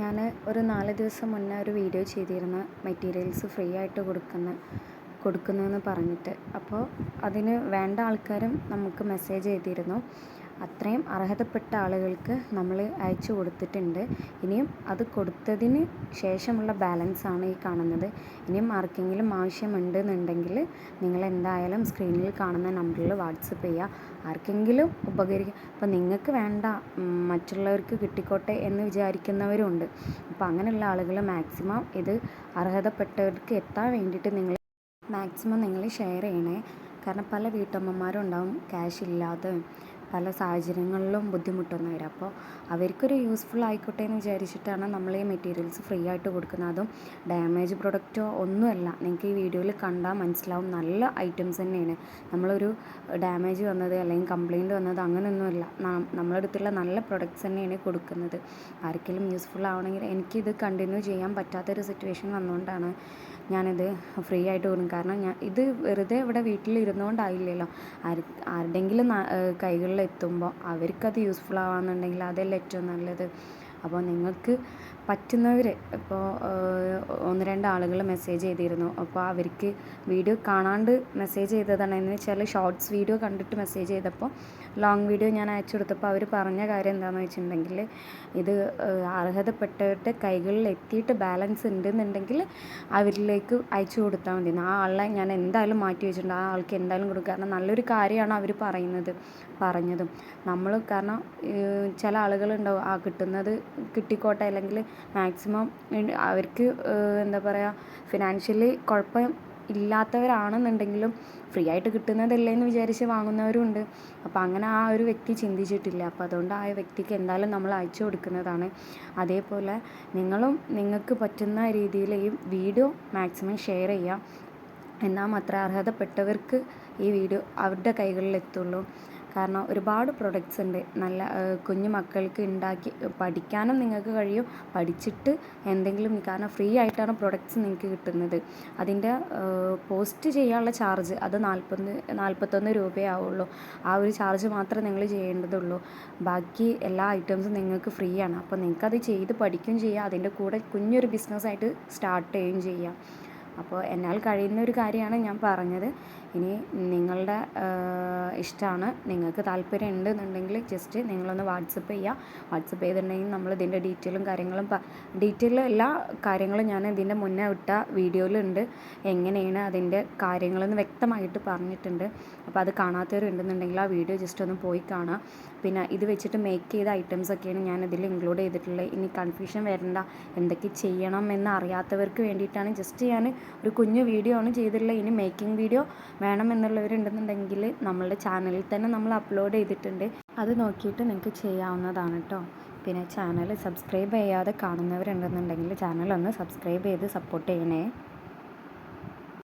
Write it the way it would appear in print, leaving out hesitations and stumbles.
ഞാൻ ഒരു 4 ദിവസം മുന്നേ ഒരു വീഡിയോ ചെയ്തിരുന്നു മെറ്റീരിയൽസ് ഫ്രീ ആയിട്ട് കൊടുക്കുന്നെന്ന് പറഞ്ഞിട്ട്. അപ്പോൾ അതിന് വേണ്ട ആൾക്കാരും നമുക്ക് മെസ്സേജ് ചെയ്തിരുന്നു. അത്രയും അർഹതപ്പെട്ട ആളുകൾക്ക് നമ്മൾ അയച്ചു കൊടുത്തിട്ടുണ്ട്. ഇനിയും അത് കൊടുത്തതിന് ശേഷമുള്ള ബാലൻസാണ് ഈ കാണുന്നത്. ഇനിയും ആർക്കെങ്കിലും ആവശ്യമുണ്ടെന്നുണ്ടെങ്കിൽ നിങ്ങൾ എന്തായാലും സ്ക്രീനിൽ കാണുന്ന നമ്പറിൽ വാട്സപ്പ് ചെയ്യുക. ആർക്കെങ്കിലും ഇപ്പം നിങ്ങൾക്ക് വേണ്ട, മറ്റുള്ളവർക്ക് കിട്ടിക്കോട്ടെ എന്ന് വിചാരിക്കുന്നവരുണ്ട്. അപ്പോൾ അങ്ങനെയുള്ള ആളുകൾ മാക്സിമം ഇത് അർഹതപ്പെട്ടവർക്ക് എത്താൻ വേണ്ടിയിട്ട് മാക്സിമം നിങ്ങൾ ഷെയർ ചെയ്യണേ. കാരണം പല വീട്ടമ്മമാരും ഉണ്ടാവും ക്യാഷ് ഇല്ലാതെ പല സാഹചര്യങ്ങളിലും ബുദ്ധിമുട്ടുന്നവർ. അപ്പോൾ അവർക്കൊരു യൂസ്ഫുൾ ആയിക്കോട്ടെ എന്ന് വിചാരിച്ചിട്ടാണ് നമ്മൾ ഈ മെറ്റീരിയൽസ് ഫ്രീ ആയിട്ട് കൊടുക്കുന്നത്. അതും ഡാമേജ് പ്രൊഡക്റ്റോ ഒന്നുമല്ല. നിങ്ങൾക്ക് ഈ വീഡിയോയിൽ കണ്ടാൽ മനസ്സിലാവും, നല്ല ഐറ്റംസ് തന്നെയാണ്. നമ്മളൊരു ഡാമേജ് വന്നത് അല്ലെങ്കിൽ കംപ്ലയിൻറ്റ് വന്നത് അങ്ങനെയൊന്നുമല്ല. നമ്മുടെ അടുത്തുള്ള നല്ല പ്രൊഡക്ട്സ് തന്നെയാണ് കൊടുക്കുന്നത്. ആർക്കെങ്കിലും യൂസ്ഫുൾ ആവണമെങ്കിൽ എനിക്കിത് കണ്ടിന്യൂ ചെയ്യാൻ പറ്റാത്തൊരു സിറ്റുവേഷൻ വന്നുകൊണ്ടാണ് ഞാനിത് ഫ്രീ ആയിട്ട് കൊടുക്കും. കാരണം ഇത് വെറുതെ ഇവിടെ വീട്ടിലിരുന്നുകൊണ്ടായില്ലല്ലോ. ആരുടെയെങ്കിലും കൈകളിലെത്തുമ്പോൾ അവർക്കത് യൂസ്ഫുൾ ആവാമെന്നുണ്ടെങ്കിൽ അതല്ലേ ഏറ്റവും നല്ലത്. അപ്പോൾ നിങ്ങൾക്ക് പറ്റുന്നവർ, ഇപ്പോൾ 1-2 ആളുകൾ മെസ്സേജ് ചെയ്തിരുന്നു. അപ്പോൾ അവർക്ക് വീഡിയോ കാണാണ്ട് മെസ്സേജ് ചെയ്തതാണ്. എന്ന് വെച്ചാൽ ഷോർട്സ് വീഡിയോ കണ്ടിട്ട് മെസ്സേജ് ചെയ്തപ്പോൾ ലോങ് വീഡിയോ ഞാൻ അയച്ചു കൊടുത്തപ്പോൾ അവർ പറഞ്ഞ കാര്യം എന്താണെന്ന് വെച്ചിട്ടുണ്ടെങ്കിൽ, ഇത് അർഹതപ്പെട്ടവരുടെ കൈകളിൽ എത്തിയിട്ട് ബാലൻസ് ഉണ്ടെന്നുണ്ടെങ്കിൽ അവരിലേക്ക് അയച്ചു കൊടുത്താൽ മതി. ആ ആളെ ഞാൻ എന്തായാലും മാറ്റി വെച്ചിട്ടുണ്ട്. ആ ആൾക്ക് എന്തായാലും കൊടുക്കുക. കാരണം നല്ലൊരു കാര്യമാണ് അവർ പറഞ്ഞതും. നമ്മൾ കാരണം ചില ആളുകളുണ്ടാവും കിട്ടുന്നത് കിട്ടിക്കോട്ടെ, അല്ലെങ്കിൽ മാക്സിമം അവർക്ക് എന്താ പറയുക, ഫിനാൻഷ്യലി കുഴപ്പം ഇല്ലാത്തവരാണെന്നുണ്ടെങ്കിലും ഫ്രീ ആയിട്ട് കിട്ടുന്നതല്ലേ എന്ന് വിചാരിച്ച് വാങ്ങുന്നവരും ഉണ്ട്. അപ്പോൾ അങ്ങനെ ആ ഒരു വ്യക്തി ചിന്തിച്ചിട്ടില്ല. അപ്പോൾ അതുകൊണ്ട് ആ വ്യക്തിക്ക് എന്തായാലും നമ്മൾ അയച്ചു കൊടുക്കുന്നതാണ്. അതേപോലെ നിങ്ങൾക്ക് പറ്റുന്ന രീതിയിൽ ഈ വീഡിയോ മാക്സിമം ഷെയർ ചെയ്യുക. എന്നാൽ മാത്രമേ അർഹതപ്പെട്ടവർക്ക് ഈ വീഡിയോ അവരുടെ കൈകളിൽ എത്തുള്ളൂ. കാരണം ഒരുപാട് പ്രൊഡക്ട്സ് ഉണ്ട്. നല്ല കുഞ്ഞു മക്കൾക്ക് ഉണ്ടാക്കി പഠിക്കാനും നിങ്ങൾക്ക് കഴിയും. പഠിച്ചിട്ട് എന്തെങ്കിലും, കാരണം ഫ്രീ ആയിട്ടാണ് പ്രൊഡക്ട്സ് നിങ്ങൾക്ക് കിട്ടുന്നത്. അതിൻ്റെ പോസ്റ്റ് ചെയ്യാനുള്ള ചാർജ് അത് 41 രൂപയാവുള്ളൂ. ആ ഒരു ചാർജ് മാത്രമേ നിങ്ങൾ ചെയ്യേണ്ടതുള്ളൂ. ബാക്കി എല്ലാ ഐറ്റംസും നിങ്ങൾക്ക് ഫ്രീ ആണ്. അപ്പോൾ നിങ്ങൾക്കത് ചെയ്ത് പഠിക്കുകയും ചെയ്യാം. അതിൻ്റെ കൂടെ കുഞ്ഞൊരു ബിസിനസ്സായിട്ട് സ്റ്റാർട്ട് ചെയ്യുകയും ചെയ്യാം. അപ്പോൾ എന്നാൽ കഴിയുന്ന ഒരു കാര്യമാണ് ഞാൻ പറഞ്ഞത്. ഇനി നിങ്ങളുടെ ഇഷ്ടമാണ്. നിങ്ങൾക്ക് താല്പര്യം ഉണ്ടെന്നുണ്ടെങ്കിൽ ജസ്റ്റ് നിങ്ങളൊന്ന് വാട്സപ്പ് ചെയ്യുക. വാട്സപ്പ് ചെയ്തിട്ടുണ്ടെങ്കിൽ നമ്മൾ ഇതിൻ്റെ ഡീറ്റെയിൽ എല്ലാ കാര്യങ്ങളും ഞാൻ ഇതിൻ്റെ മുന്നേ വിട്ട വീഡിയോയിലുണ്ട്. എങ്ങനെയാണ് അതിൻ്റെ കാര്യങ്ങളെന്ന് വ്യക്തമായിട്ട് പറഞ്ഞിട്ടുണ്ട്. അപ്പോൾ അത് കാണാത്തവരുണ്ടെന്നുണ്ടെങ്കിൽ ആ വീഡിയോ ജസ്റ്റ് ഒന്ന് പോയി കാണുക. പിന്നെ ഇത് വെച്ചിട്ട് മേക്ക് ചെയ്ത ഐറ്റംസൊക്കെയാണ് ഞാൻ ഇതിൽ ഇൻക്ലൂഡ് ചെയ്തിട്ടുള്ളത്. ഇനി കൺഫ്യൂഷൻ വരണ്ട, എന്തൊക്കെ ചെയ്യണം എന്ന് അറിയാത്തവർക്ക് വേണ്ടിയിട്ടാണ് ജസ്റ്റ് ഞാൻ ഒരു കുഞ്ഞു വീഡിയോ ആണ് ചെയ്തിട്ടുള്ളത്. ഇനി മേക്കിംഗ് വീഡിയോ വേണമെന്നുള്ളവരുണ്ടെന്നുണ്ടെങ്കിൽ നമ്മളുടെ ചാനലിൽ തന്നെ നമ്മൾ അപ്ലോഡ് ചെയ്തിട്ടുണ്ട്. അത് നോക്കിയിട്ട് നിങ്ങൾക്ക് ചെയ്യാവുന്നതാണ് കേട്ടോ. പിന്നെ ചാനൽ സബ്സ്ക്രൈബ് ചെയ്യാതെ കാണുന്നവരുണ്ടെന്നുണ്ടെങ്കിൽ ചാനൽ ഒന്ന് സബ്സ്ക്രൈബ് ചെയ്ത് സപ്പോർട്ട് ചെയ്യണേ.